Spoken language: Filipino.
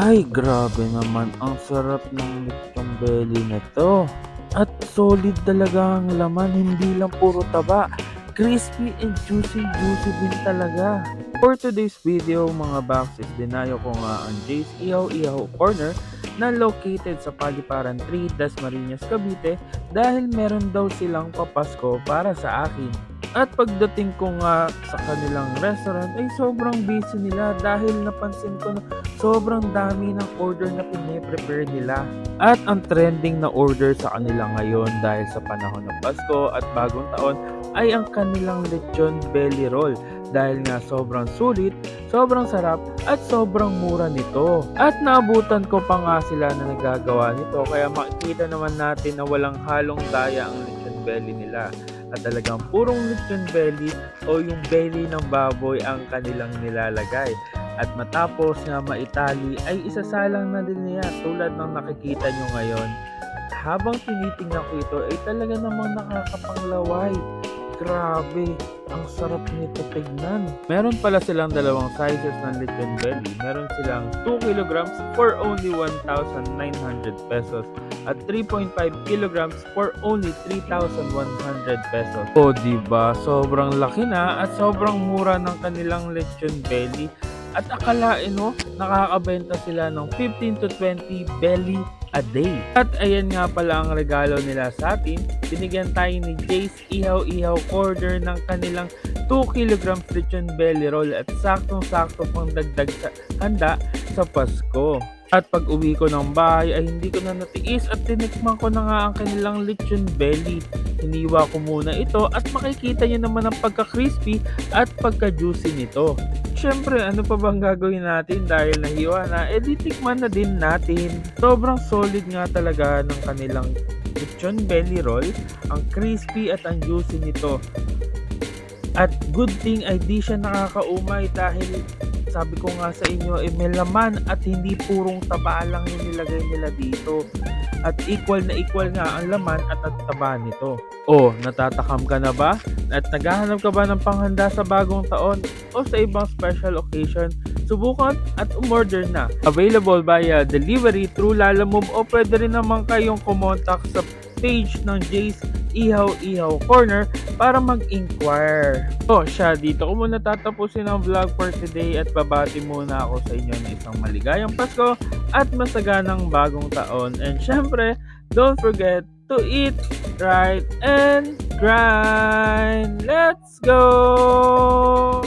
Ay, grabe naman ang sarap ng lechong belly nito. At solid talaga ang laman, hindi lang puro taba. Crispy and juicy din talaga. For today's video mga boxes, dinayo ko nga ang Jay's Ihaw Corner na located sa Paliparan 3, Dasmariñas, Cavite dahil meron daw silang papasko para sa akin. At pagdating ko nga sa kanilang restaurant ay sobrang busy nila dahil napansin ko na sobrang dami ng order na pine-prepare nila. At ang trending na order sa kanila ngayon dahil sa panahon ng Pasko at bagong taon ay ang kanilang lechon belly roll dahil nga sobrang sulit, sobrang sarap at sobrang mura nito. At naabutan ko pa nga sila na nagagawa nito kaya makikita naman natin na walang halong daya ang lechon belly nila. At talagang purong lechon belly o yung belly ng baboy ang kanilang nilalagay. At matapos nga maitali ay isasalang na din niya tulad ng nakikita nyo ngayon. At habang tinitingnan ko ito ay talaga namang nakakapanglaway. Grabe, ang sarap nito tignan. Meron pala silang dalawang sizes ng lechon belly. Meron silang 2 kilograms for only 1,900 pesos at 3.5 kilograms for only 3,100 pesos. O diba, sobrang laki na at sobrang mura ng kanilang lechon belly. At akalain mo, nakakabenta sila ng 15 to 20 belly a day. At ayan nga pala ang regalo nila sa atin. Binigyan tayo ni Jay's Ihaw Corner ng kanilang 2 kilograms lechon belly roll at saktong-sakto pang dagdag sa handa sa Pasko. At pag uwi ko ng bahay ay hindi ko na natiis at tinikman ko na nga ang kanilang lechon belly. Hiniwa ko muna ito at makikita nyo naman ang pagka-crispy at pagka-juicy nito. Siyempre, ano pa bang gagawin natin dahil nahiwa na, tikman na din natin. Sobrang solid nga talaga ng kanilang lechon belly roll. Ang crispy at ang juicy nito. At good thing ay di siya nakakaumay dahil sabi ko nga sa inyo, may laman at hindi purong taba lang yung nilagay nila dito. At equal na equal nga ang laman at ang taba nito. Oh, natatakam ka na ba? At naghahanap ka ba ng panghanda sa bagong taon o sa ibang special occasion? Subukan at umorder na. Available via delivery through Lalamove o pwede rin naman kayong kumontak sa page ng Jay's Ihaw Corner para mag-inquire. So siya, dito ko muna tatapusin ang vlog for today at babati muna ako sa inyo ng isang maligayang Pasko at masaganang bagong taon. And syempre, don't forget to eat right and grind. Let's go!